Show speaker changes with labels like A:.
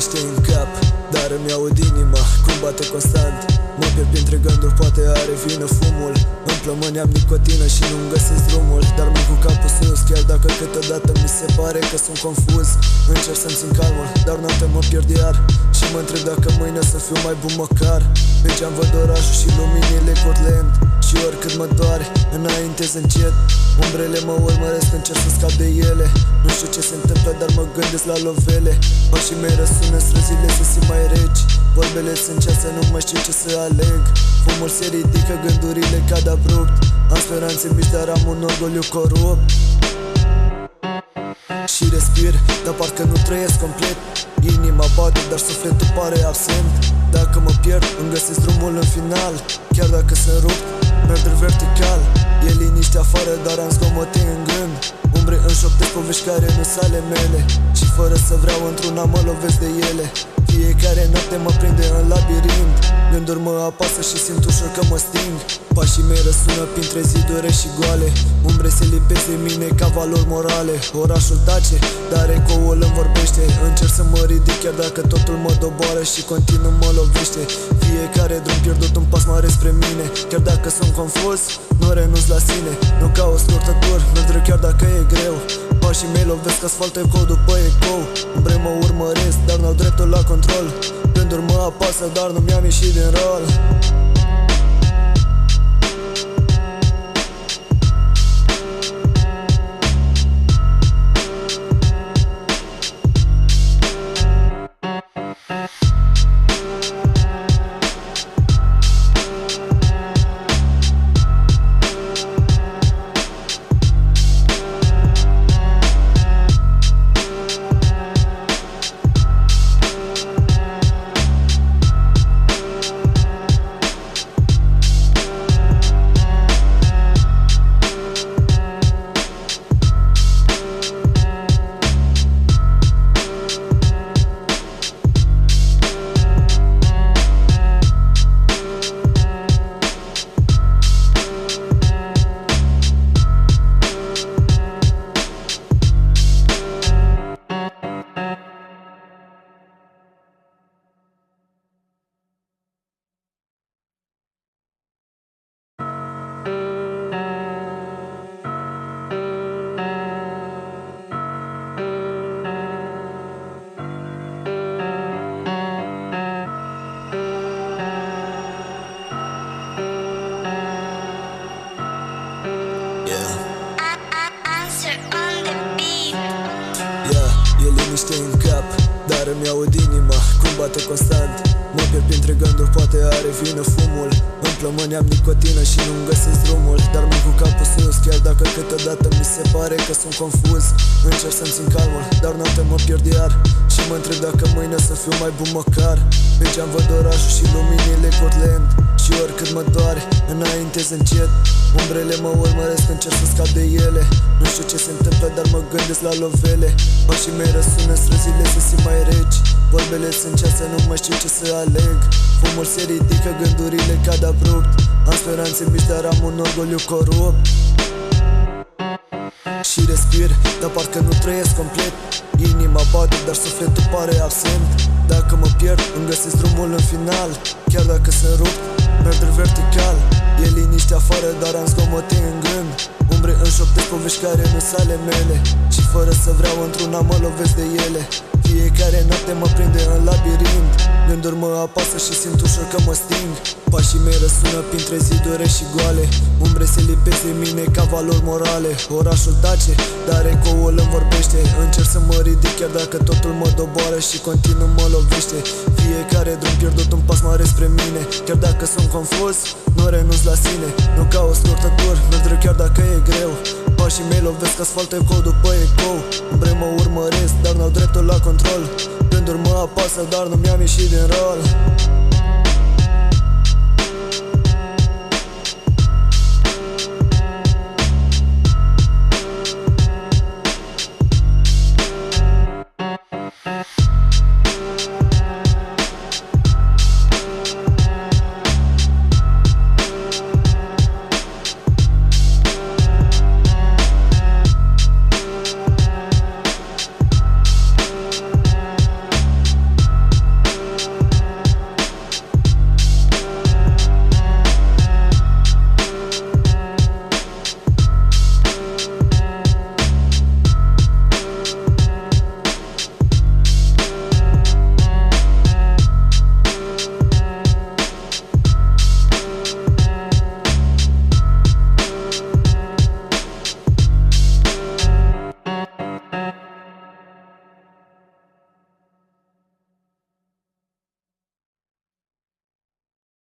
A: liniște în cap, dar îmi aud inima cum bate constant. Mă pierd printre gânduri, poate are vină fumul. În plămâni am nicotină și nu-mi găsesc drumul, dar merg cu capul sus, chiar dacă câteodată mi se pare că sunt confuz. Încerc să-mi țin calmul, dar noaptea mă pierd iar și mă întreb dacă mâine o să fiu mai bun măcar. Pe geam văd orașul și luminile cot lent și oricât mă doare, înaintez încet. Umbrele mă urmăresc, încerc să scap de ele. Nu știu ce se întâmplă, dar mă gândesc la lovele. Pașii mei răsună, străzile se simt mai reci. Vorbele sunt ceasă, nu mai știu ce să aleg. Fumul se ridică, gândurile cad abrupt. Am speranțe mici, dar am un orgoliu corupt. Și respir, dar parcă nu trăiesc complet. Inima bate, dar sufletul pare absent. Dacă mă pierd, îmi găsesc drumul în final. Chiar dacă sunt rupt, merg vertical. E liniște afară, dar am zgomote în gând. Umbre înșoptesc povești care nu sale mele și fără să vreau într-una mă lovesc de ele. Fiecare noapte mă prinde în labirint. Gânduri mă apasă și simt ușor că mă sting. Pașii mei răsună printre ziduri și goale. Umbre se lipesc de mine ca valori morale. Orașul tace, dar ecoul îmi vorbește. Încerc să mă ridic chiar dacă totul mă doboară și continuu mă lovește. Fiecare drum pierdut un pas mare spre mine. Chiar dacă sunt confuz, nu renunț la sine. Nu caut scurtături, merg drept chiar dacă e greu. Pașii mei lovesc asfalt ecou după ecou. Umbre mă urmăresc, dar n-au dreptul la control. Gânduri mă apasă, dar nu mi-am ieșit din rol. E liniște în cap, dar îmi aud inima cum bate constant. Mă pierd printre gânduri, poate are vină fumul. În plămâni am nicotină și nu-mi găsesc drumul, dar merg cu capul sus, chiar dacă câteodată mi se pare că sunt confuz. Încerc să-mi țin calmul, dar noaptea mă pierd iar și mă întreb dacă mâine o să fiu mai bun măcar. Pe geam văd orașul și luminile cot lent și oricât mă doare, înaintez încet. Umbrele mă urmăresc, încerc să scap de ele. Nu știu ce se întâmplă, dar mă gândesc la lovele. Pașii mei răsună, străzile se simt mai reci. Vorbele sunt ceasă, nu mai știu ce să aleg. Fumul se ridică, gândurile cad abrupt. Am speranțe mici, dar am un orgoliu corupt. Și respir, dar parcă nu trăiesc complet. Inima bate, dar sufletul pare absent. Dacă mă pierd, îmi găsesc drumul în final. Chiar dacă sunt rupt, merg vertical. E liniște afară, dar am zgomote în gând. Umbre înșoptesc povești care nu sale mele și fără să vreau într-una mă lovesc de ele. Fiecare noapte mă prinde în labirint. Gânduri mă apasă și simt ușor că mă sting. Pașii mei răsună printre ziduri și goale. Umbre se lipesc de mine ca valori morale. Orașul tace, dar ecoul îmi vorbește. Încerc să mă ridic chiar dacă totul mă doboară și continuu mă lovește. Fiecare drum pierdut un pas mare spre mine. Chiar dacă sunt confuz, nu renunț la sine. Nu caut scurtături, merg drept chiar dacă e greu. Pașii mei lovesc asfalt ecou după ecou. Umbre mă urmăresc, dar n-au dreptul la control. Gânduri mă apasă, dar nu mi-am ieșit din rol.